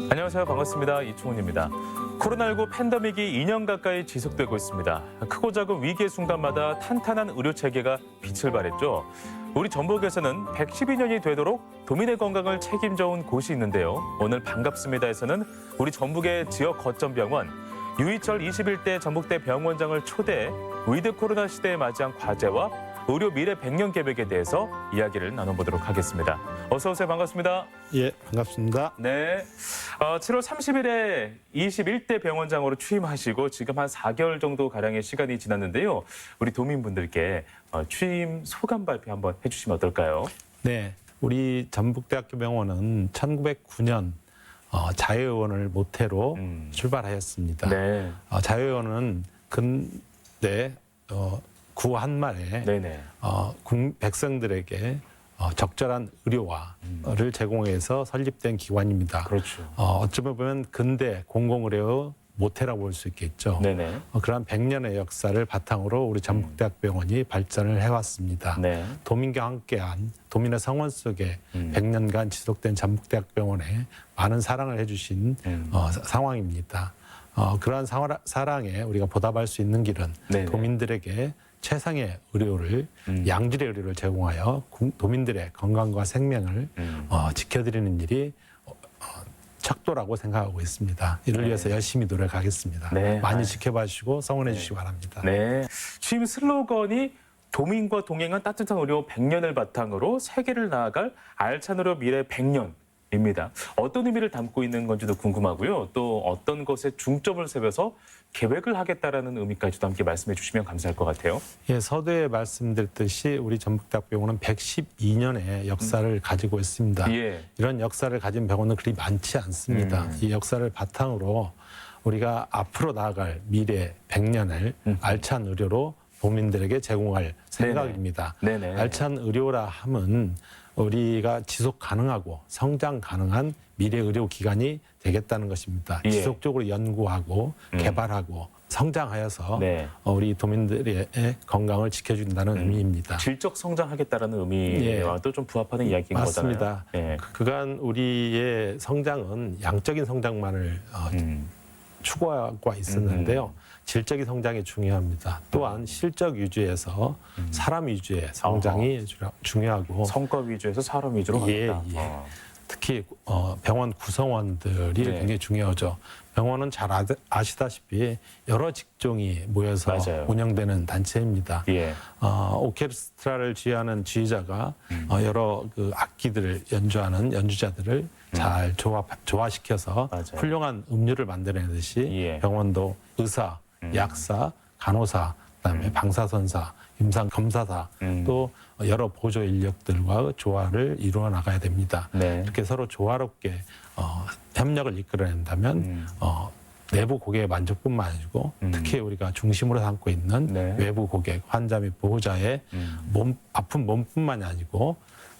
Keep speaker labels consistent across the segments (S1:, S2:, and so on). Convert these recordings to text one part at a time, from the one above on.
S1: 안녕하세요. 반갑습니다. 이충훈입니다. 코로나19 팬데믹이 2년 가까이 지속되고 있습니다. 크고 작은 위기의 순간마다 탄탄한 의료 체계가 빛을 발했죠. 우리 전북에서는 112년이 되도록 도민의 건강을 책임져온 곳이 있는데요. 오늘 반갑습니다에서는 우리 전북의 지역 거점병원 유희철 21대 전북대 병원장을 초대해 위드 코로나 시대에 맞이한 과제와 의료 미래 100년 계획에 대해서 이야기를 나눠보도록 하겠습니다. 어서 오세요. 반갑습니다.
S2: 예, 반갑습니다.
S1: 네. 7월 30일에 21대 병원장으로 취임하시고 지금 한 4개월 정도 가량의 시간이 지났는데요. 우리 도민분들께 취임 소감 발표 한번 해주시면 어떨까요?
S2: 네, 우리 전북대학교 병원은 1909년 자유의원을 모태로 출발하였습니다.
S1: 네.
S2: 자유의원은 근대 구 한말에
S1: 네네.
S2: 백성들에게 적절한 의료를 제공해서 설립된 기관입니다.
S1: 그렇죠.
S2: 어쩌면 보면 근대 공공의료 모태라고 볼 수 있겠죠.
S1: 네네.
S2: 그러한 100년의 역사를 바탕으로 우리 전북대학병원이 발전을 해왔습니다.
S1: 네.
S2: 도민과 함께한 도민의 성원 속에 100년간 지속된 전북대학병원에 많은 사랑을 해주신 상황입니다. 그러한 사랑에 우리가 보답할 수 있는 길은
S1: 네네.
S2: 도민들에게 최상의 의료를 양질의 의료를 제공하여 도민들의 건강과 생명을 지켜드리는 일이 척도라고 생각하고 있습니다. 이를 위해서 열심히 노력하겠습니다.
S1: 네.
S2: 많이 지켜봐 주시고 성원해 주시기 바랍니다.
S1: 네. 취임 슬로건이 도민과 동행한 따뜻한 의료 100년을 바탕으로 세계를 나아갈 알찬 의료 미래 100년입니다. 어떤 의미를 담고 있는 건지도 궁금하고요. 또 어떤 것에 중점을 세워서 계획을 하겠다라는 의미까지도 함께 말씀해 주시면 감사할 것 같아요.
S2: 예, 서두에 말씀드렸듯이 우리 전북대학병원은 112년의 역사를 가지고 있습니다.
S1: 예.
S2: 이런 역사를 가진 병원은 그리 많지 않습니다. 이 역사를 바탕으로 우리가 앞으로 나아갈 미래 100년을 알찬 의료로 도민들에게 제공할 생각입니다.
S1: 네네.
S2: 알찬 의료라 함은 우리가 지속 가능하고 성장 가능한 미래 의료 기관이 되겠다는 것입니다.
S1: 예.
S2: 지속적으로 연구하고 개발하고 성장하여서
S1: 네.
S2: 우리 도민들의 건강을 지켜준다는 의미입니다.
S1: 질적 성장하겠다는 의미와도 좀 부합하는 이야기인 거잖아요.
S2: 맞습니다.
S1: 예.
S2: 그간 우리의 성장은 양적인 성장만을 추구하고 있었는데요. 질적인 성장이 중요합니다. 또한 실적 위주에서 사람 위주의 성장이 중요하고
S1: 성과 위주에서 사람 위주로 가겠다.
S2: 예. 특히 병원 구성원들이
S1: 네.
S2: 굉장히 중요하죠. 병원은 잘 아시다시피 여러 직종이 모여서
S1: 맞아요.
S2: 운영되는 단체입니다.
S1: 예.
S2: 오케스트라를 지휘하는 지휘자가 여러 그 악기들을 연주하는 연주자들을 잘 조화시켜서
S1: 맞아요.
S2: 훌륭한 음료를 만들어내듯이
S1: 예.
S2: 병원도 의사, 약사, 간호사, 그다음에 방사선사, 임상검사사 또 여러 보조 인력들과 조화를 이루어 나가야 됩니다.
S1: 네.
S2: 이렇게 서로 조화롭게 협력을 이끌어낸다면 내부 고객의 만족뿐만 아니고 특히 우리가 중심으로 삼고 있는
S1: 네.
S2: 외부 고객, 환자 및 보호자의 아픈 몸뿐만이 아니고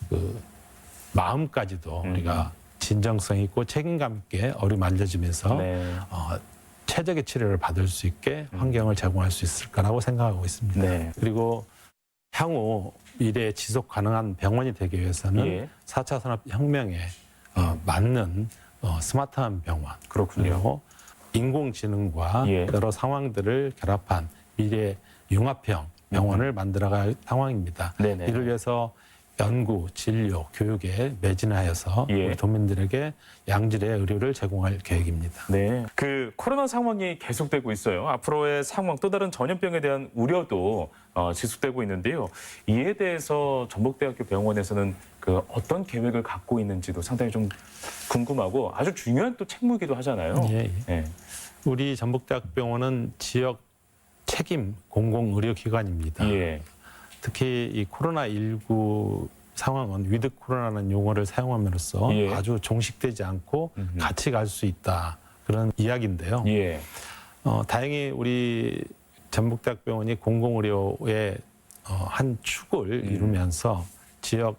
S2: 그 마음까지도 우리가 진정성 있고 책임감 있게 어루만져지면서
S1: 네.
S2: 최적의 치료를 받을 수 있게 환경을 제공할 수 있을 거라고 생각하고 있습니다.
S1: 네.
S2: 그리고 향후 미래에 지속 가능한 병원이 되기 위해서는
S1: 예.
S2: 4차 산업혁명에 맞는 스마트한 병원,
S1: 그렇군요.
S2: 그리고 인공지능과
S1: 예.
S2: 여러 상황들을 결합한 미래 융합형 병원을 만들어갈 상황입니다.
S1: 네네.
S2: 이를 위해서 연구, 진료, 교육에 매진하여서
S1: 예.
S2: 우리 도민들에게 양질의 의료를 제공할 계획입니다.
S1: 네. 그 코로나 상황이 계속되고 있어요. 앞으로의 상황, 또 다른 전염병에 대한 우려도 지속되고 있는데요. 이에 대해서 전북대학교 병원에서는 그 어떤 계획을 갖고 있는지도 상당히 좀 궁금하고 아주 중요한 또 책무이기도 하잖아요.
S2: 예.
S1: 예.
S2: 우리 전북대학병원은 지역 책임 공공의료기관입니다.
S1: 예.
S2: 특히 이 코로나19 상황은 위드 코로나라는 용어를 사용함으로써
S1: 예.
S2: 아주 종식되지 않고 같이 갈 수 있다. 그런 이야기인데요.
S1: 예.
S2: 다행히 우리 전북대학병원이 공공의료의 한 축을 이루면서 지역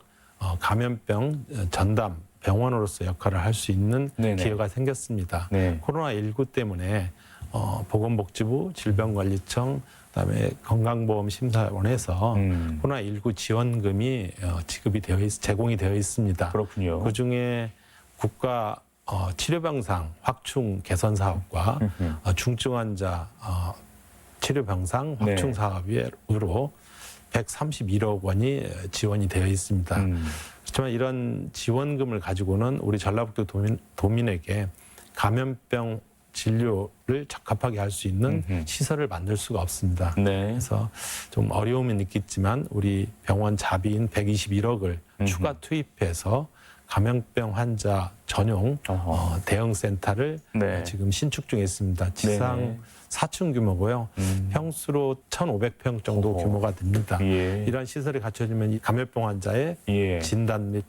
S2: 감염병 전담 병원으로서 역할을 할 수 있는
S1: 네네.
S2: 기회가 생겼습니다.
S1: 네.
S2: 코로나19 때문에 보건복지부, 질병관리청, 그다음에 건강보험심사원에서 코로나19 지원금이 지급이 제공이 되어 있습니다.
S1: 그렇군요.
S2: 그 중에 국가 치료병상 확충 개선 사업과 중증 환자 치료병상 확충 사업으로 131억 원이 지원이 되어 있습니다. 그렇지만 이런 지원금을 가지고는 우리 전라북도 도민에게 감염병 진료를 적합하게 할 수 있는 시설을 만들 수가 없습니다.
S1: 네.
S2: 그래서 좀 어려움은 있겠지만 우리 병원 자비인 121억을 추가 투입해서 감염병 환자 전용 대응 센터를
S1: 네.
S2: 지금 신축 중에 있습니다. 지상
S1: 네네.
S2: 4층 규모고요. 평수로 1,500평 정도 규모가 됩니다.
S1: 예.
S2: 이런 시설이 갖춰지면 이 감염병 환자의
S1: 예.
S2: 진단 및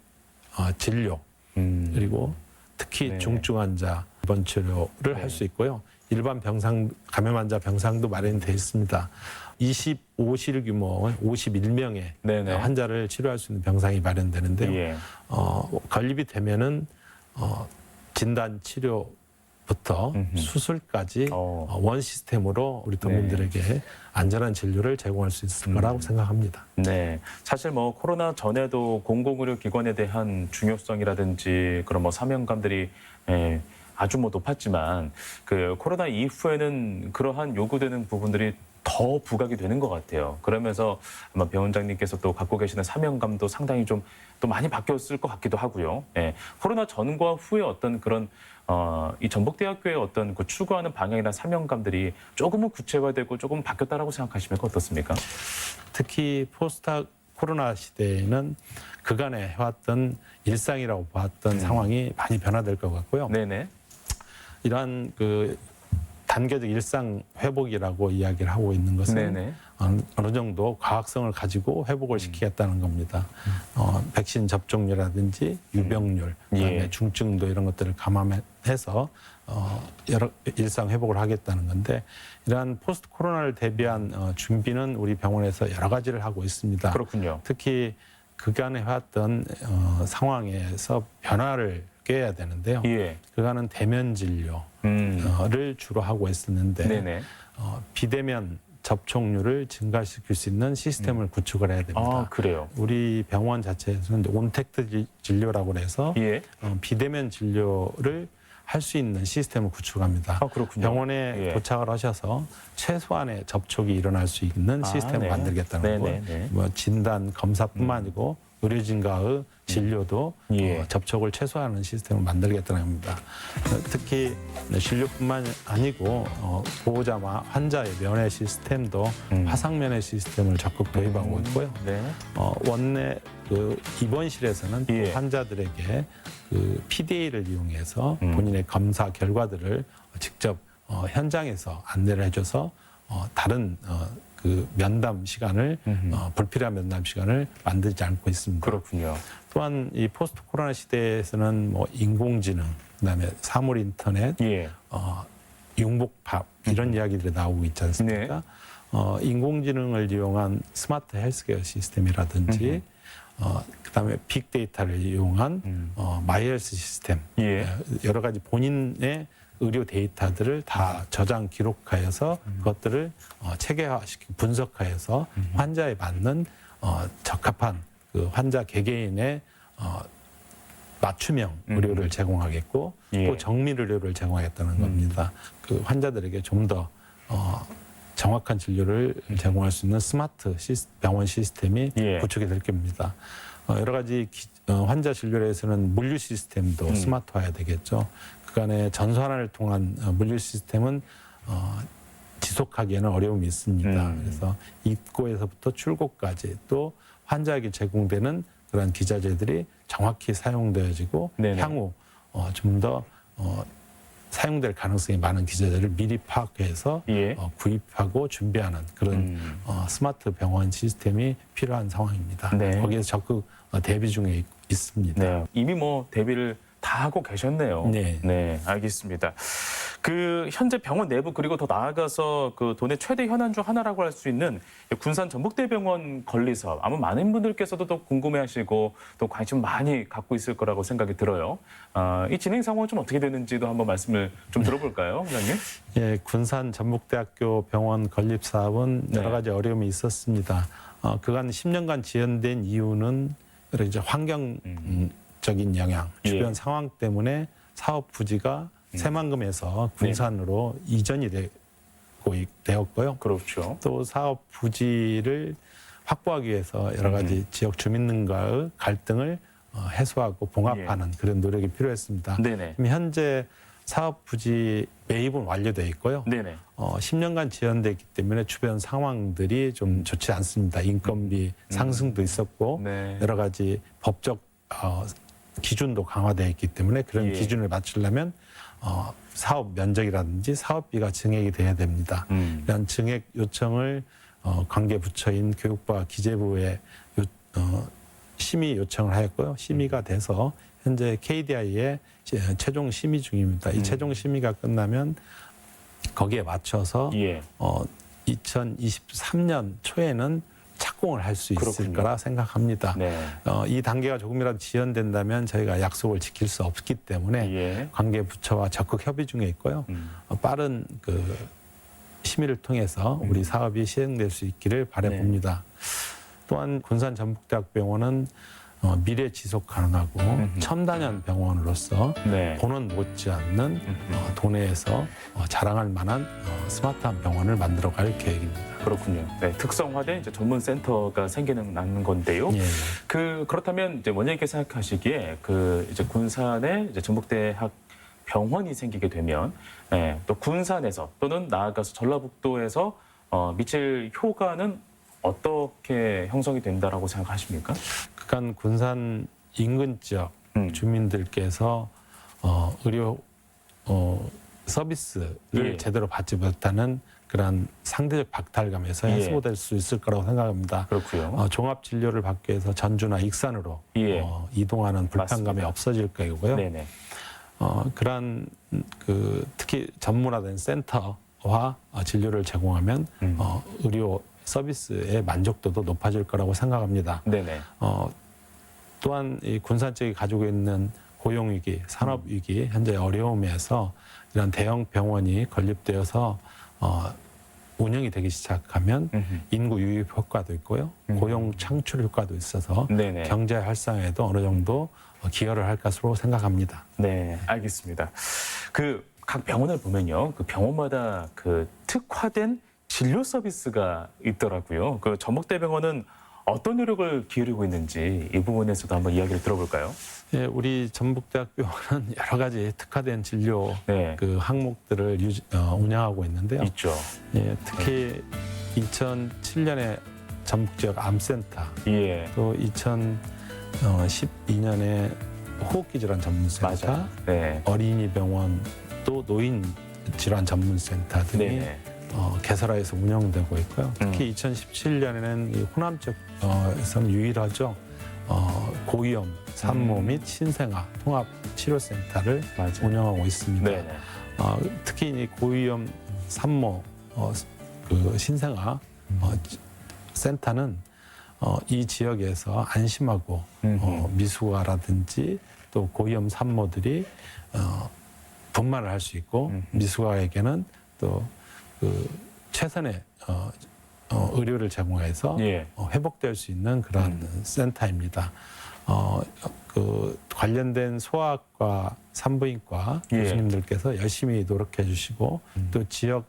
S2: 진료 그리고 특히
S1: 네.
S2: 중증 환자 입원 치료를 할 수 있고요. 일반 병상 감염 환자 병상도 마련되어 있습니다. 25실 규모 51명의
S1: 네네.
S2: 환자를 치료할 수 있는 병상이 마련되는데요.
S1: 예.
S2: 건립이 되면은 진단 치료부터 수술까지 원 시스템으로 우리 도민들에게 안전한 진료를 제공할 수 있을 거라고 생각합니다.
S1: 네, 사실 뭐 코로나 전에도 공공의료 기관에 대한 중요성이라든지 그런 뭐 사명감들이 아주 뭐 높았지만 그 코로나 이후에는 그러한 요구되는 부분들이 더 부각이 되는 것 같아요. 그러면서 아마 배원장님께서 또 갖고 계시는 사명감도 상당히 좀 또 많이 바뀌었을 것 같기도 하고요. 예, 코로나 전과 후에 어떤 그런 이 전북대학교의 어떤 그 추구하는 방향이나 사명감들이 조금은 구체화되고 조금 바뀌었다라고 생각하시면 어떻습니까?
S2: 특히 포스트 코로나 시대에는 그간에 해왔던 일상이라고 봤던 상황이 많이 변화될 것 같고요.
S1: 네네.
S2: 이러한 그 단계적 일상 회복이라고 이야기를 하고 있는 것은
S1: 네네.
S2: 어느 정도 과학성을 가지고 회복을 시키겠다는 겁니다. 백신 접종률이라든지 유병률, 그다음에
S1: 예.
S2: 중증도 이런 것들을 감안해서 여러 일상 회복을 하겠다는 건데 이러한 포스트 코로나를 대비한 준비는 우리 병원에서 여러 가지를 하고 있습니다.
S1: 그렇군요.
S2: 특히 그간에 해왔던 상황에서 변화를 꾀해야 되는데요.
S1: 예.
S2: 그간은 대면 진료를 주로 하고 있었는데
S1: 네네.
S2: 비대면 접촉률을 증가시킬 수 있는 시스템을 구축을 해야 됩니다.
S1: 아, 그래요.
S2: 우리 병원 자체에서는 온택트 진료라고 해서
S1: 예.
S2: 비대면 진료를 할 수 있는 시스템을 구축합니다.
S1: 아, 그렇군요.
S2: 병원에
S1: 예.
S2: 도착을 하셔서 최소한의 접촉이 일어날 수 있는 시스템을
S1: 네.
S2: 만들겠다는 거고요.
S1: 네네네.
S2: 뭐 진단 검사뿐만 아니고 의료진과의 진료도
S1: 예.
S2: 접촉을 최소화하는 시스템을 만들겠다는 겁니다. 특히 진료뿐만 아니고 보호자와 환자의 면회 시스템도 화상 면회 시스템을 적극 도입하고 있고요.
S1: 네.
S2: 원내 그 입원실에서는 또
S1: 예.
S2: 환자들에게 그 PDA를 이용해서 본인의 검사 결과들을 직접 현장에서 안내를 해줘서 다른 그 면담 시간을 불필요한 면담 시간을 만들지 않고 있습니다.
S1: 그렇군요.
S2: 또한 이 포스트 코로나 시대에서는 뭐 인공지능, 그다음에 사물 인터넷,
S1: 예.
S2: 융복밥 이런 이야기들이 나오고 있지 않습니까? 인공지능을 이용한 스마트 헬스케어 시스템이라든지 그다음에 빅데이터를 이용한 마이헬스 시스템
S1: 예.
S2: 여러 가지 본인의 의료 데이터들을 다 저장 기록하여서 그것들을 체계화시키고 분석하여서 환자에 맞는 적합한 그 환자 개개인의 맞춤형 의료를 제공하겠고
S1: 예.
S2: 또 정밀 의료를 제공하겠다는 겁니다. 그 환자들에게 좀 더 정확한 진료를 제공할 수 있는 스마트 병원 시스템이
S1: 예.
S2: 구축이 될 겁니다. 여러 가지 환자 진료에서는 물류 시스템도 스마트화해야 되겠죠. 그간의 전산화를 통한 물류 시스템은 지속하기에는 어려움이 있습니다. 그래서 입구에서부터 출구까지 또 환자에게 제공되는 그런 기자재들이 정확히 사용되어지고
S1: 네네.
S2: 향후 좀 더 사용될 가능성이 많은 기자재를 미리 파악해서
S1: 예.
S2: 구입하고 준비하는 그런 스마트 병원 시스템이 필요한 상황입니다.
S1: 네.
S2: 거기에서 적극 대비 중에 있습니다.
S1: 네. 이미 뭐 대비를 다 하고 계셨네요.
S2: 네.
S1: 알겠습니다. 그 현재 병원 내부 그리고 더 나아가서 그 도내 최대 현안 중 하나라고 할 수 있는 군산 전북대병원 건립 사업. 아마 많은 분들께서도 또 궁금해하시고 또 관심 많이 갖고 있을 거라고 생각이 들어요. 이 진행 상황은 좀 어떻게 되는지도 한번 말씀을 좀 들어볼까요, 회장님?
S2: 예, 군산 전북대학교 병원 건립 사업은
S1: 네.
S2: 여러 가지 어려움이 있었습니다. 그간 10년간 지연된 이유는 여러 이제 환경적인 영향, 주변
S1: 예.
S2: 상황 때문에 사업 부지가 새만금에서 군산으로 이전이 되었고요.
S1: 그렇죠.
S2: 또 사업 부지를 확보하기 위해서 여러 가지 지역 주민들과의 갈등을 해소하고 봉합하는 그런 노력이 필요했습니다.
S1: 네네.
S2: 지금 현재 사업 부지 매입은 완료되어 있고요.
S1: 네네.
S2: 10년간 지연됐기 때문에 주변 상황들이 좀 좋지 않습니다. 인건비 상승도 있었고
S1: 네.
S2: 여러 가지 법적 기준도 강화되어 있기 때문에 그런
S1: 예.
S2: 기준을 맞추려면 사업 면적이라든지 사업비가 증액이 돼야 됩니다. 이런 증액 요청을 관계 부처인 교육부와 기재부에 심의 요청을 하였고요. 심의가 돼서 현재 KDI에 최종 심의 중입니다. 이 최종 심의가 끝나면 거기에 맞춰서
S1: 예.
S2: 2023년 초에는 착공을 할 수 있을
S1: 그렇군요.
S2: 거라 생각합니다.
S1: 네.
S2: 이 단계가 조금이라도 지연된다면 저희가 약속을 지킬 수 없기 때문에
S1: 예.
S2: 관계 부처와 적극 협의 중에 있고요. 빠른 심의를 통해서 우리 사업이 시행될 수 있기를 바라봅니다. 또한 군산 전북대학병원은 미래 지속 가능하고 첨단형 병원으로서
S1: 네.
S2: 본원 못지않는 도내에서 자랑할 만한 스마트한 병원을 만들어갈 계획입니다.
S1: 그렇군요. 네, 특성화된 이제 전문 센터가 생기는 건데요.
S2: 예.
S1: 그렇다면 이제 원장님께서 생각하시기에 이제 군산에 이제 전북대학 병원이 생기게 되면 또 군산에서 또는 나아가서 전라북도에서 미칠 효과는 어떻게 형성이 된다라고 생각하십니까?
S2: 그간 군산 인근 지역 주민들께서 의료 서비스를
S1: 예.
S2: 제대로 받지 못하는 그런 상대적 박탈감에서
S1: 예.
S2: 해소될 수 있을 거라고 생각합니다.
S1: 그렇고요.
S2: 종합 진료를 받기 위해서 전주나 익산으로
S1: 예.
S2: 이동하는 불편감이
S1: 맞습니다.
S2: 없어질 거고요.
S1: 네네.
S2: 그러한 특히 전문화된 센터와 진료를 제공하면 의료 서비스의 만족도도 높아질 거라고 생각합니다.
S1: 네네.
S2: 또한 이 군산 쪽이 가지고 있는 고용위기, 산업위기, 현재 어려움에서 이런 대형 병원이 건립되어서 운영이 되기 시작하면 인구 유입 효과도 있고요. 고용 창출 효과도 있어서
S1: 네네.
S2: 경제 활성화에도 어느 정도 기여를 할 것으로 생각합니다.
S1: 네, 알겠습니다. 각 병원을 보면요, 병원마다 특화된 진료 서비스가 있더라고요. 전북대병원은 어떤 노력을 기울이고 있는지 이 부분에서도 한번 이야기를 들어볼까요?
S2: 예, 우리 전북대학병원은 여러 가지 특화된 진료
S1: 네.
S2: 항목들을 운영하고 있는데요.
S1: 있죠.
S2: 예, 특히 2007년에 전북지역 암센터,
S1: 예.
S2: 또 2012년에 호흡기질환 전문센터,
S1: 맞아요. 네.
S2: 어린이병원, 또 노인질환 전문센터 등이
S1: 네네.
S2: 개설하여서 운영되고 있고요. 특히 2017년에는 이 호남 쪽에서는 유일하죠. 고위험 산모 및 신생아 통합 치료센터를
S1: 맞아요.
S2: 운영하고 있습니다.
S1: 네네.
S2: 특히 이 고위험 산모 신생아 센터는 이 지역에서 안심하고 미숙아라든지 또 고위험 산모들이 분만을 할 수 있고 미숙아에게는 또 최선의 의료를 제공해서
S1: 예.
S2: 회복될 수 있는 그런 센터입니다. 관련된 소아과 산부인과
S1: 예.
S2: 교수님들께서 열심히 노력해 주시고 또 지역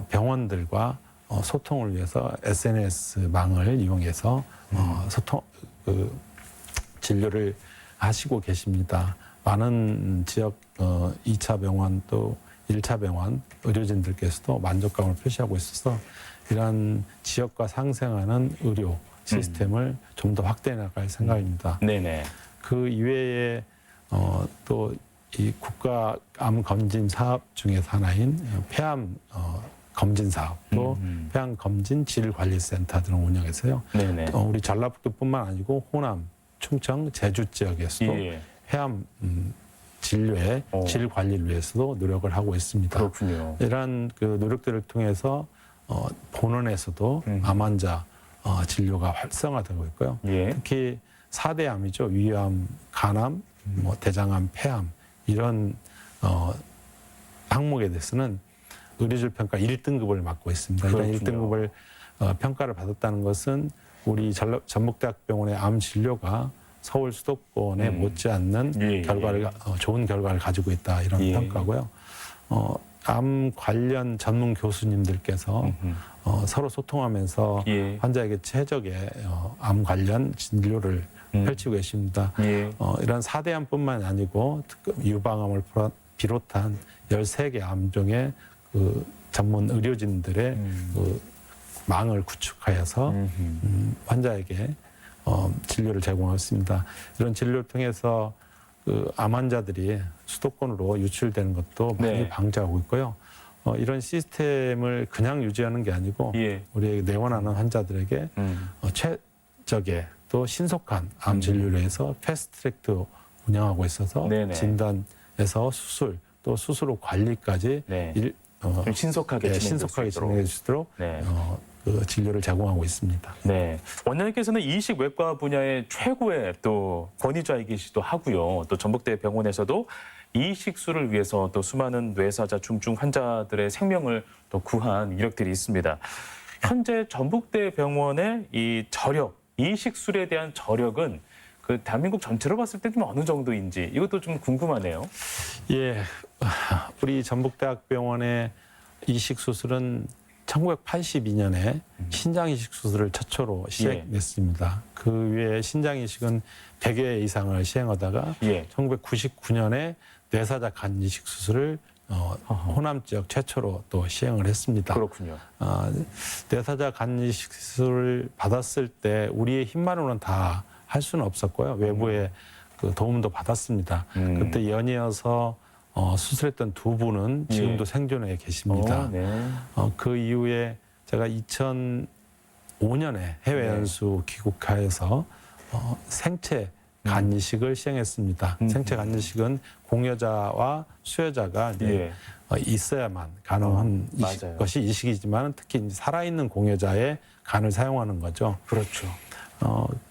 S2: 병원들과 소통을 위해서 SNS망을 이용해서 진료를 하시고 계십니다. 많은 지역 2차 병원 또 1차 병원 의료진들께서도 만족감을 표시하고 있어서 이러한 지역과 상생하는 의료 시스템을 좀 더 확대해 나갈 생각입니다.
S1: 네네.
S2: 그 이외에 또 이 국가 암 검진 사업 중에서 하나인 폐암 검진 사업 또 폐암 검진 질 관리 센터 등을 운영해서요.
S1: 네네.
S2: 우리 전라북도뿐만 아니고 호남, 충청, 제주 지역에서도
S1: 예.
S2: 폐암 진료의 질 관리를 위해서도 노력을 하고 있습니다.
S1: 그렇군요.
S2: 이러한 노력들을 통해서 본원에서도 암 환자 진료가 활성화되고 있고요.
S1: 예.
S2: 특히 4대 암이죠. 위암, 간암, 대장암, 폐암 이런 항목에 대해서는 의료질 평가 1등급을 맡고 있습니다. 이런
S1: 그렇군요.
S2: 1등급을 평가를 받았다는 것은 우리 전북대학병원의 암 진료가 서울 수도권에 못지않는
S1: 예, 예.
S2: 결과를 좋은 결과를 가지고 있다 이런
S1: 예.
S2: 평가고요. 암 관련 전문 교수님들께서 서로 소통하면서
S1: 예.
S2: 환자에게 최적의 암 관련 진료를 펼치고 계십니다.
S1: 예.
S2: 이런 4대암뿐만 아니고 유방암을 비롯한 13개 암종의 그 전문 의료진들의 그 망을 구축하여서 환자에게 진료를 제공하고 있습니다. 이런 진료를 통해서 그 암 환자들이 수도권으로 유출되는 것도 많이
S1: 네.
S2: 방지하고 있고요. 이런 시스템을 그냥 유지하는 게 아니고
S1: 예.
S2: 우리 내원하는 환자들에게 최적의 또 신속한 암 진료를 해서 패스트트랙도 운영하고 있어서
S1: 네네.
S2: 진단에서 수술 또 수술 후 관리까지
S1: 네. 좀 신속하게
S2: 네,
S1: 진행될
S2: 신속하게
S1: 수 있도록.
S2: 진행해 주도록
S1: 네.
S2: 그 진료를 제공하고 있습니다.
S1: 네. 원장님께서는 이식 외과 분야의 최고의 또 권위자이기도 하고요. 또 전북대 병원에서도 이식술을 위해서 또 수많은 뇌사자 중증 환자들의 생명을 또 구한 이력들이 있습니다. 현재 전북대 병원의 이 저력, 이식술에 대한 저력은 그 대한민국 전체로 봤을 때 좀 어느 정도인지 이것도 좀 궁금하네요.
S2: 예, 우리 전북대학병원의 이식 수술은 1982년에 신장 이식 수술을 최초로 시행했습니다. 그 외에 신장 이식은 100회 이상을 시행하다가
S1: 예.
S2: 1999년에 뇌사자 간 이식 수술을 호남 지역 최초로 또 시행을 했습니다.
S1: 그렇군요.
S2: 뇌사자 간 이식 수술을 받았을 때 우리의 힘만으로는 다 할 수는 없었고요. 외부의 그 도움도 받았습니다. 그때 연이어서 수술했던 두 분은 지금도 생존해 계십니다.
S1: 네.
S2: 그 이후에 제가 2005년에 해외 연수 귀국하여서 생체 간 이식을 시행했습니다. 생체 간 이식은 공여자와 수여자가 이제 있어야만 가능한
S1: 맞아요.
S2: 것이 이식이지만 특히 이제 살아있는 공여자의 간을 사용하는 거죠.
S1: 그렇죠.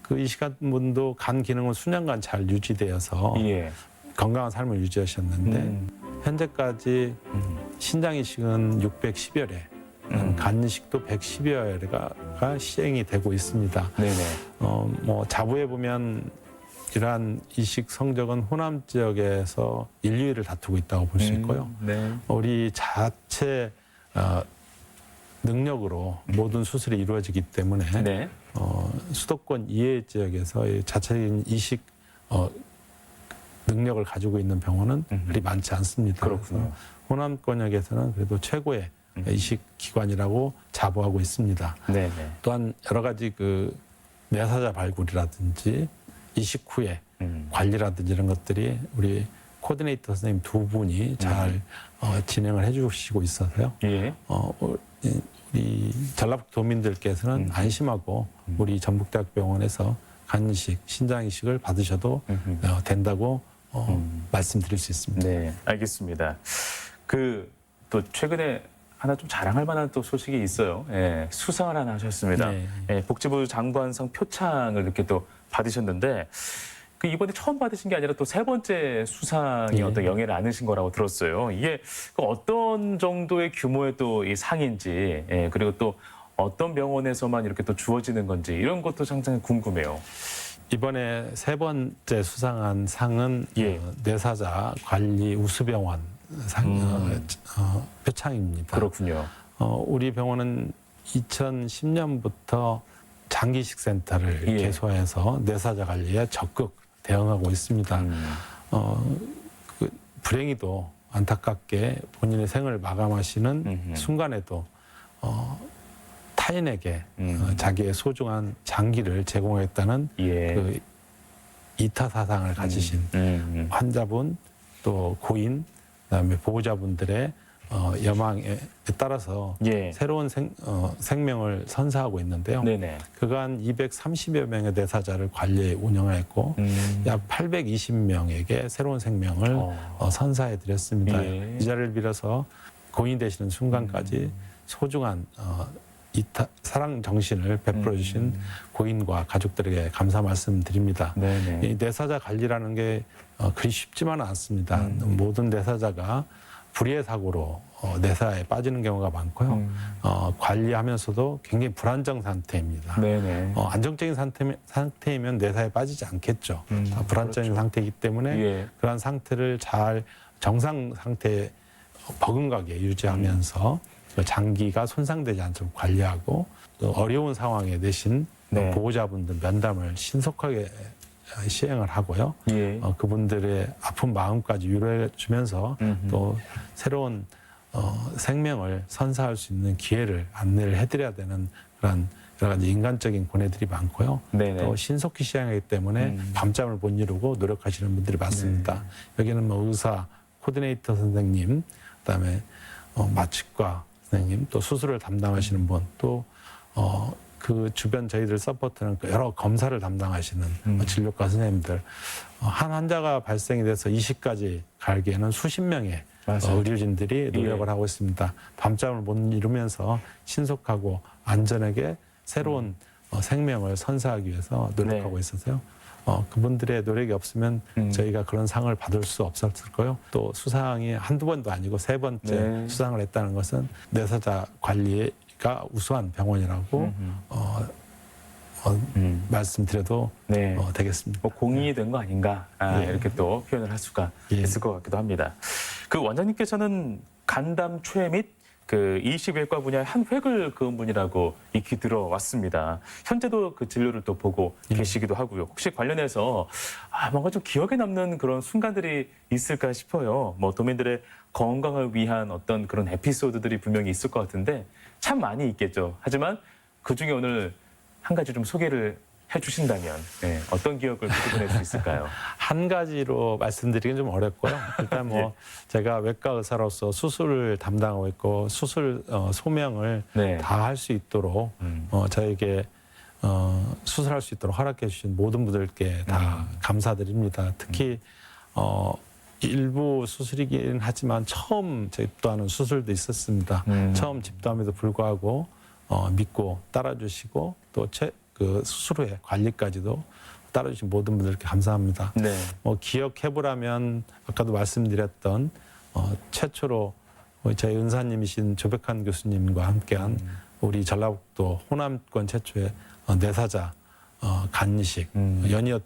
S2: 그 이식한 분도 간 기능은 수년간 잘 유지되어서
S1: 예.
S2: 건강한 삶을 유지하셨는데 현재까지 신장 이식은 610여 회, 간 이식도 110여 회가 시행이 되고 있습니다.
S1: 네네.
S2: 뭐 자부해 보면 이러한 이식 성적은 호남 지역에서 1, 2위를 다투고 있다고 볼 수 있고요.
S1: 네.
S2: 우리 자체 능력으로 모든 수술이 이루어지기 때문에
S1: 네.
S2: 수도권 이외 지역에서 이 자체적인 이식 능력을 가지고 있는 병원은 그리 많지 않습니다.
S1: 그렇군요.
S2: 그래서 호남권역에서는 그래도 최고의 이식 기관이라고 자부하고 있습니다.
S1: 네네.
S2: 또한 여러 가지 그 뇌사자 발굴이라든지 이식 후에 관리라든지 이런 것들이 우리 코디네이터 선생님 두 분이 잘 진행을 해주시고 있어서요.
S1: 예.
S2: 우리 전라북도 도민들께서는 안심하고 우리 전북대학병원에서 간 이식, 신장 이식을 받으셔도 된다고 말씀드릴 수 있습니다.
S1: 네, 알겠습니다. 그 또 최근에 하나 좀 자랑할 만한 또 소식이 있어요. 예, 수상을 하나 하셨습니다.
S2: 네.
S1: 예, 복지부 장관상 표창을 이렇게 또 받으셨는데 그 이번에 처음 받으신 게 아니라 또 세 번째 수상이
S2: 예.
S1: 어떤 영예를 안으신 거라고 들었어요. 이게 그 어떤 정도의 규모의 또 이 상인지 예, 그리고 또 어떤 병원에서만 이렇게 또 주어지는 건지 이런 것도 상당히 궁금해요.
S2: 이번에 세 번째 수상한 상은
S1: 예.
S2: 뇌사자 관리 우수병원 상 표창입니다.
S1: 그렇군요.
S2: 우리 병원은 2010년부터 장기이식 센터를
S1: 예.
S2: 개소해서 뇌사자 관리에 적극 대응하고 있습니다. 그 불행히도 안타깝게 본인의 생을 마감하시는 순간에도 타인에게 자기의 소중한 장기를 제공했다는
S1: 예.
S2: 그 이타 사상을 가지신 환자분 또 고인 그다음에 보호자분들의 여망에 따라서
S1: 예.
S2: 새로운 생명을 선사하고 있는데요.
S1: 네네.
S2: 그간 230여 명의 뇌사자를 관리해 운영했고 약 820명에게 새로운 생명을 선사해 드렸습니다.
S1: 예.
S2: 이 자리를 빌어서 고인 되시는 순간까지 소중한 사랑 정신을 베풀어 주신 고인과 가족들에게 감사 말씀드립니다.
S1: 네네.
S2: 이 뇌사자 관리라는 게 그리 쉽지만은 않습니다. 모든 뇌사자가 불의의 사고로 내사에 빠지는 경우가 많고요. 관리하면서도 굉장히 불안정 상태입니다.
S1: 네네.
S2: 안정적인 상태이면 내사에 빠지지 않겠죠. 불안정인
S1: 그렇죠.
S2: 상태이기 때문에
S1: 예.
S2: 그러한 상태를 잘 정상 상태에 버금가게 유지하면서 장기가 손상되지 않도록 관리하고 또 어려운 상황에 내신
S1: 네.
S2: 보호자분들 면담을 신속하게 시행을 하고요.
S1: 예.
S2: 그분들의 아픈 마음까지 위로해 주면서 또 새로운 생명을 선사할 수 있는 기회를 안내를 해드려야 되는 그런 여러 가지 인간적인 고뇌들이 많고요.
S1: 네네.
S2: 또 신속히 시행하기 때문에 밤잠을 못 이루고 노력하시는 분들이 많습니다.
S1: 네.
S2: 여기는 뭐 의사, 코디네이터 선생님, 그다음에 마취과 선생님, 또 수술을 담당하시는 분, 또 그 주변 저희들 서포트는 여러 검사를 담당하시는 진료과 선생님들, 한 환자가 발생이 돼서 이식까지 갈기에는 수십 명의
S1: 맞아요.
S2: 의료진들이 노력을
S1: 예.
S2: 하고 있습니다. 밤잠을 못 이루면서 신속하고 안전하게 새로운 생명을 선사하기 위해서 노력하고
S1: 네.
S2: 있어서요. 그분들의 노력이 없으면 저희가 그런 상을 받을 수 없었을 거요. 또 수상이 한두 번도 아니고 세 번째
S1: 네.
S2: 수상을 했다는 것은 내사자 관리가 우수한 병원이라고 말씀드려도
S1: 네.
S2: 되겠습니다.
S1: 뭐 공인이 된 거 아닌가
S2: 예.
S1: 이렇게 또 표현을 할 수가
S2: 예.
S1: 있을 것 같기도 합니다. 그 원장님께서는 간담 최 및 그 이식외과 분야의 한 획을 그은 분이라고 익히 들어왔습니다. 현재도 그 진료를 또 보고 계시기도 하고요. 혹시 관련해서 뭔가 좀 기억에 남는 그런 순간들이 있을까 싶어요. 뭐 도민들의 건강을 위한 어떤 그런 에피소드들이 분명히 있을 것 같은데 참 많이 있겠죠. 하지만 그 중에 오늘 한 가지 좀 소개를 해주신다면 어떤 기억을 끄집어낼 수 있을까요?
S2: 한 가지로 말씀드리긴 좀 어렵고요. 일단 뭐 제가 외과 의사로서 수술을 담당하고 있고 수술 소명을
S1: 네.
S2: 다 할 수 있도록 저에게 수술할 수 있도록 허락해 주신 모든 분들께 다 감사드립니다. 특히 일부 수술이긴 하지만 처음 집도하는 수술도 있었습니다. 처음 집도함에도 불구하고 믿고 따라주시고 또 그 수술 후에 관리까지도 따라주신 모든 분들께 감사합니다.
S1: 네.
S2: 기억해보라면 아까도 말씀드렸던 최초로 저희 은사님이신 조백한 교수님과 함께한 우리 전라북도 호남권 최초의 내사자 간이식 연이어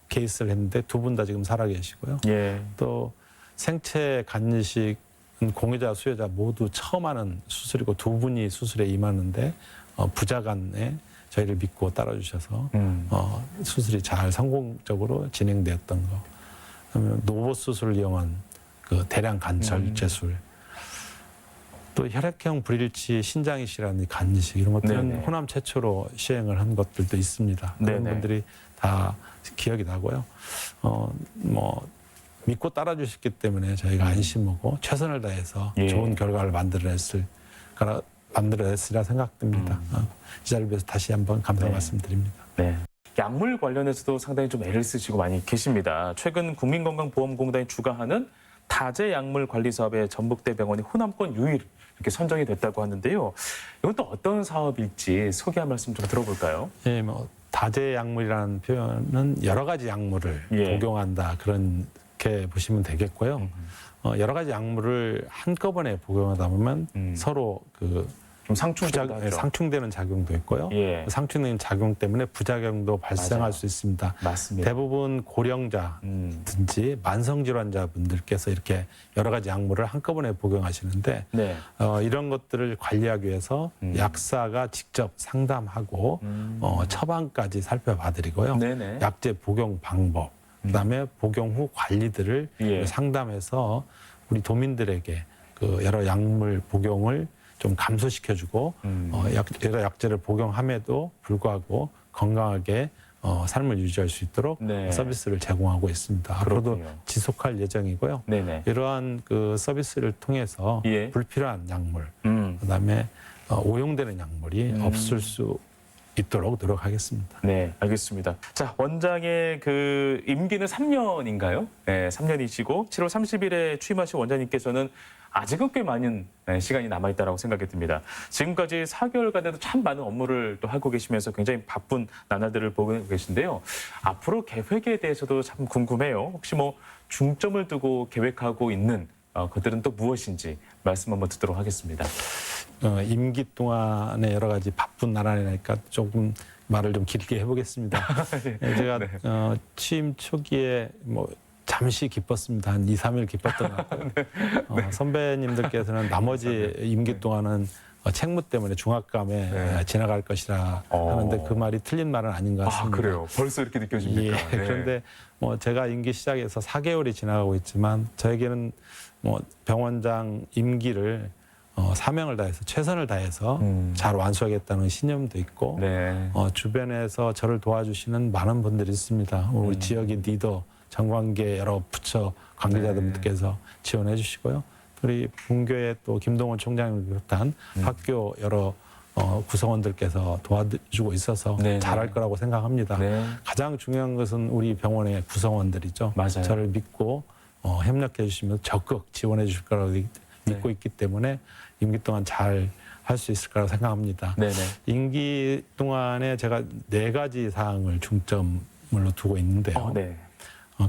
S2: 2케이스를 했는데 2분 다 지금 살아계시고요.
S1: 예.
S2: 또 생체 간이식은 공여자 수여자 모두 처음 하는 수술이고 2분이 수술에 임하는데 부자간에 저희를 믿고 따라주셔서 수술이 잘 성공적으로 진행되었던 거. 그다음에 노보 수술을 이용한 그 대량 간절제술. 또 혈액형 불일치 신장이식이라는 간이식 이런 것들은
S1: 네네.
S2: 호남 최초로 시행을 한 것들도 있습니다. 그런
S1: 네네.
S2: 분들이 다 기억이 나고요. 믿고 따라주셨기 때문에 저희가 안심하고 최선을 다해서
S1: 예.
S2: 좋은 결과를 만들어냈으리라 생각됩니다. 이 자리를 위해서 다시 한번 감사
S1: 네.
S2: 말씀드립니다.
S1: 네. 약물 관련해서도 상당히 좀 애를 쓰시고 많이 계십니다. 최근 국민건강보험공단이 주관하는 다제 약물 관리 사업에 전북대 병원이 호남권 유일 이렇게 선정이 됐다고 하는데요. 이건 또 어떤 사업일지 소개 한 말씀 좀 들어볼까요?
S2: 예, 다제 약물이라는 표현은 여러 가지 약물을
S1: 예.
S2: 복용한다 그렇게 보시면 되겠고요. 여러 가지 약물을 한꺼번에 복용하다 보면 서로
S1: 좀 상충되기도 하죠.
S2: 상충되는 작용도 있고요.
S1: 예.
S2: 상충되는 작용 때문에 부작용도 발생할
S1: 맞아요.
S2: 수 있습니다.
S1: 맞습니다.
S2: 대부분 고령자든지 만성질환자분들께서 이렇게 여러 가지 약물을 한꺼번에 복용하시는데
S1: 네.
S2: 이런 것들을 관리하기 위해서 약사가 직접 상담하고 처방까지 살펴봐드리고요.
S1: 네네.
S2: 약제 복용 방법, 그다음에 복용 후 관리들을
S1: 예.
S2: 상담해서 우리 도민들에게 그 여러 약물 복용을 좀 감소시켜주고 여러 약제를 복용함에도 불구하고 건강하게 삶을 유지할 수 있도록
S1: 네.
S2: 서비스를 제공하고 있습니다. 앞으로도
S1: 그렇군요.
S2: 지속할 예정이고요.
S1: 네네.
S2: 이러한 그 서비스를 통해서
S1: 예.
S2: 불필요한 약물, 그다음에 오용되는 약물이 없을 수 있도록 노력하겠습니다.
S1: 네, 알겠습니다. 자, 원장의 그 임기는 3년인가요? 네, 3년이시고 7월 30일에 취임하신 원장님께서는 아직은 꽤 많은 시간이 남아있다고 생각이 듭니다. 지금까지 4개월간에도 참 많은 업무를 또 하고 계시면서 굉장히 바쁜 나날들을 보고 계신데요. 앞으로 계획에 대해서도 참 궁금해요. 혹시 뭐 중점을 두고 계획하고 있는 그들은 또 무엇인지 말씀 한번 듣도록 하겠습니다.
S2: 임기 동안에 여러 가지 바쁜 나라니까 조금 말을 좀 길게 해보겠습니다. 제가
S1: 네.
S2: 취임 초기에 뭐 잠시 기뻤습니다. 한 2, 3일 기뻤던 것 같고요. 선배님들께서는 나머지 임기 동안은 책무 때문에 중압감에 지나갈 것이라 하는데 그 말이 틀린 말은 아닌 것 같습니다.
S1: 그래요. 벌써 이렇게 느껴집니까?
S2: 예, 그런데 뭐 제가 임기 시작해서 4개월이 지나가고 있지만 저에게는 뭐 병원장 임기를 사명을 다해서 최선을 다해서 잘 완수하겠다는 신념도 있고
S1: 네.
S2: 주변에서 저를 도와주시는 많은 분들이 있습니다. 우리 지역의 리더, 정관계 여러 부처 관계자들께서 지원해 주시고요. 우리 분교의 또 김동원 총장을 비롯한 학교 여러 구성원들께서 도와주고 있어서 잘할 거라고 생각합니다.
S1: 네.
S2: 가장 중요한 것은 우리 병원의 구성원들이죠.
S1: 맞아요.
S2: 저를 믿고 협력해 주시면서 적극 지원해 주실 거라고 믿고 있기 때문에 임기 동안 잘 할 수 있을 거라고 생각합니다.
S1: 네네.
S2: 임기 동안에 제가 4가지 사항을 중점으로 두고 있는데요.
S1: 네.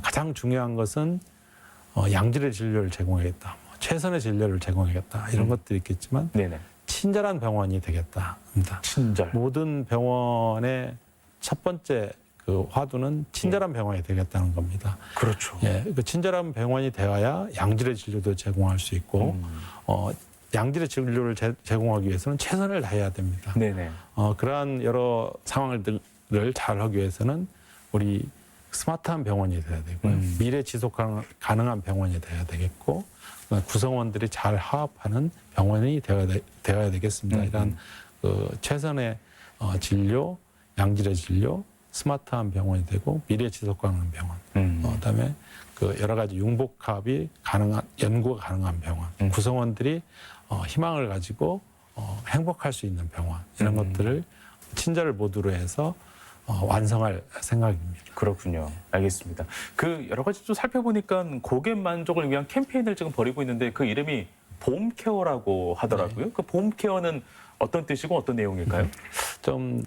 S2: 가장 중요한 것은 양질의 진료를 제공하겠다. 최선의 진료를 제공하겠다. 이런 것들이 있겠지만
S1: 네네.
S2: 친절한 병원이 되겠다입니다.
S1: 친절.
S2: 모든 병원의 첫 번째 그 화두는 친절한 병원이 되겠다는 겁니다.
S1: 그렇죠.
S2: 예, 그 친절한 병원이 되어야 양질의 진료도 제공할 수 있고 양질의 진료를 제공하기 위해서는 최선을 다해야 됩니다.
S1: 네네.
S2: 그러한 여러 상황들을 잘 하기 위해서는 우리 스마트한 병원이 돼야 되고요. 미래 지속 가능한 병원이 돼야 되겠고 구성원들이 잘 화합하는 병원이 되어야 되겠습니다. 이런 최선의 진료, 양질의 진료, 스마트한 병원이 되고 미래 지속 가능한 병원. 그다음에 그 여러 가지 융복합이 가능한 연구가 가능한 병원. 구성원들이 희망을 가지고 행복할 수 있는 병원. 이런 것들을 친절을 모두로 해서 완성할 생각입니다.
S1: 그렇군요. 알겠습니다. 그 여러 가지 좀 살펴보니까 고객 만족을 위한 캠페인을 지금 벌이고 있는데 그 이름이 봄케어라고 하더라고요. 그 봄케어는 어떤 뜻이고 어떤 내용일까요?
S2: 좀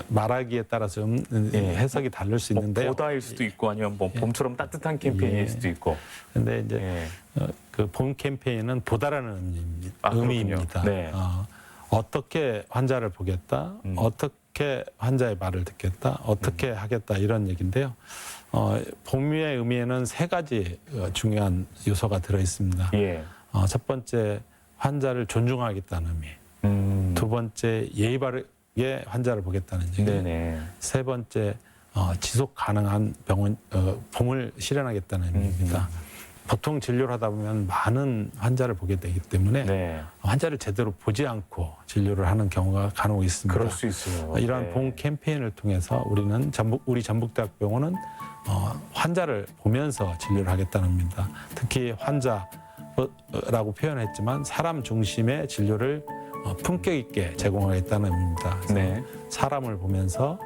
S2: 말하기에 따라서 좀 해석이 다를 수 있는데요.
S1: 보다일 수도 있고 아니면 뭐 봄처럼 따뜻한 캠페인일 수도 있고.
S2: 근데 이제 그 봄 캠페인은 보다라는 의미입니다.
S1: 네.
S2: 어떻게 환자를 보겠다, 어떻게 환자의 말을 듣겠다, 어떻게 하겠다 이런 얘기인데요. 봄의 의미에는 3가지 중요한 요소가 들어 있습니다. 첫 번째 환자를 존중하겠다는 의미, 두 번째 예의 바르게 환자를 보겠다는 얘기, 세 번째 지속 가능한 봄을 실현하겠다는 의미입니다. 보통 진료를 하다 보면 많은 환자를 보게 되기 때문에 환자를 제대로 보지 않고 진료를 하는 경우가 간혹 있습니다.
S1: 그럴 수 있어요.
S2: 이러한 봄 캠페인을 통해서 우리 전북대학병원은 환자를 보면서 진료를 하겠다는 겁니다. 특히 환자라고 표현했지만 사람 중심의 진료를 품격 있게 제공하겠다는 의미입니다. 그래서 사람을 보면서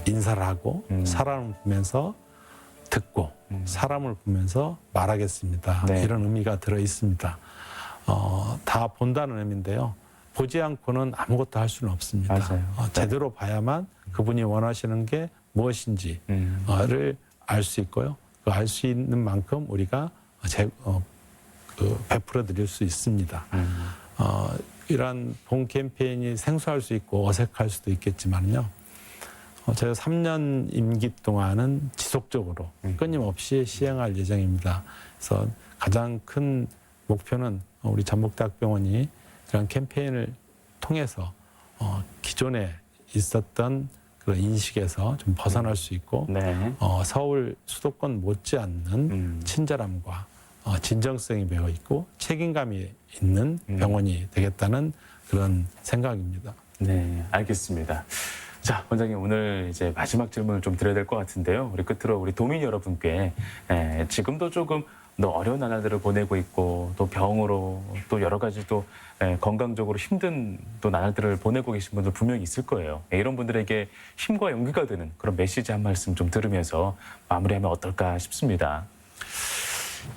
S2: 인사를 하고 사람을 보면서 듣고 사람을 보면서 말하겠습니다. 이런 의미가 들어 있습니다. 다 본다는 의미인데요. 보지 않고는 아무것도 할 수는 없습니다. 제대로 봐야만 그분이 원하시는 게 무엇인지를 알 수 있고요. 그 알 수 있는 만큼 우리가 베풀어 드릴 수 있습니다. 이러한 본 캠페인이 생소할 수 있고 어색할 수도 있겠지만요. 제가 3년 임기 동안은 지속적으로 끊임없이 시행할 예정입니다. 그래서 가장 큰 목표는 우리 전북대학병원이 이런 캠페인을 통해서 기존에 있었던 그런 인식에서 좀 벗어날 수 있고 서울 수도권 못지않는 친절함과 진정성이 배어 있고 책임감이 있는 병원이 되겠다는 그런 생각입니다.
S1: 네, 알겠습니다. 자, 원장님 오늘 이제 마지막 질문을 좀 드려야 될 것 같은데요. 우리 끝으로 우리 도민 여러분께 지금도 조금 또 어려운 나날들을 보내고 있고 또 병으로 또 여러 가지 또 건강적으로 힘든 또 나날들을 보내고 계신 분들 분명히 있을 거예요. 이런 분들에게 힘과 용기가 되는 그런 메시지 한 말씀 좀 들으면서 마무리하면 어떨까 싶습니다.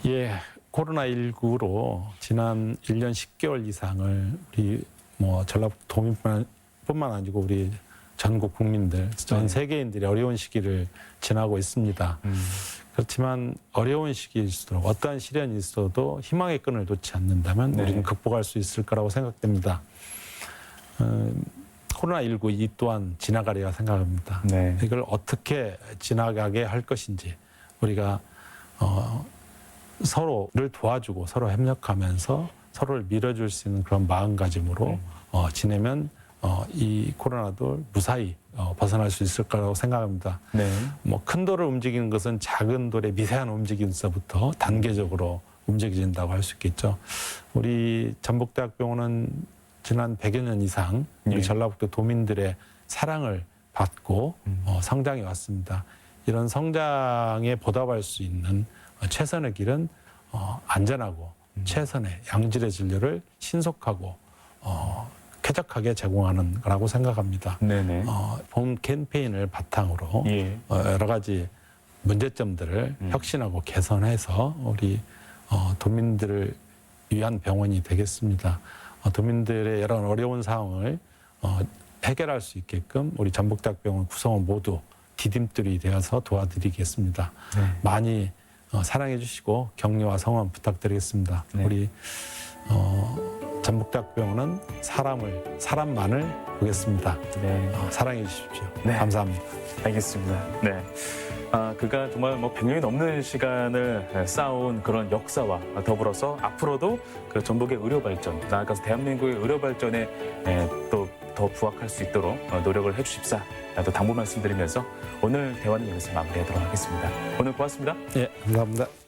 S2: 예, 코로나19로 지난 1년 10개월 이상을 우리 전라북도 도민뿐만 아니고 우리 전국 국민들, 전 세계인들이 어려운 시기를 지나고 있습니다. 그렇지만 어려운 시기일수록 어떠한 시련이 있어도 희망의 끈을 놓지 않는다면
S1: 네.
S2: 우리는 극복할 수 있을 거라고 생각됩니다. 코로나19 이 또한 지나가리라 생각합니다.
S1: 네.
S2: 이걸 어떻게 지나가게 할 것인지 우리가 서로를 도와주고 서로 협력하면서 서로를 밀어줄 수 있는 그런 마음가짐으로 지내면 이 코로나도 무사히 벗어날 수 있을 거라고 생각합니다.
S1: 네.
S2: 뭐 큰 돌을 움직이는 것은 작은 돌의 미세한 움직임서부터 단계적으로 움직여진다고 할 수 있겠죠. 우리 전북대학병원은 지난 100여 년 이상 우리
S1: 예.
S2: 전라북도 도민들의 사랑을 받고 성장해 왔습니다. 이런 성장에 보답할 수 있는 최선의 길은 안전하고 최선의 양질의 진료를 신속하고 쾌적하게 제공하는 거라고 생각합니다.
S1: 네네.
S2: 봄 캠페인을 바탕으로
S1: 예.
S2: 여러 가지 문제점들을 혁신하고 개선해서 우리 도민들을 위한 병원이 되겠습니다. 도민들의 여러 어려운 상황을 해결할 수 있게끔 우리 전북대학병원 구성원 모두 디딤돌이 되어서 도와드리겠습니다.
S1: 네.
S2: 많이 사랑해 주시고 격려와 성원 부탁드리겠습니다.
S1: 네.
S2: 우리 전북대학병원은 사람만을 보겠습니다.
S1: 네.
S2: 사랑해 주십시오.
S1: 네.
S2: 감사합니다.
S1: 알겠습니다. 네. 그가 정말 뭐 100년이 넘는 시간을 쌓아온 그런 역사와 더불어서 앞으로도 그 전북의 의료 발전, 나아가서 대한민국의 의료 발전에 또 더 부합할 수 있도록 노력을 해주십사. 또 당부 말씀드리면서 오늘 대화는 여기서 마무리하도록 하겠습니다. 오늘 고맙습니다.
S2: 예, 감사합니다.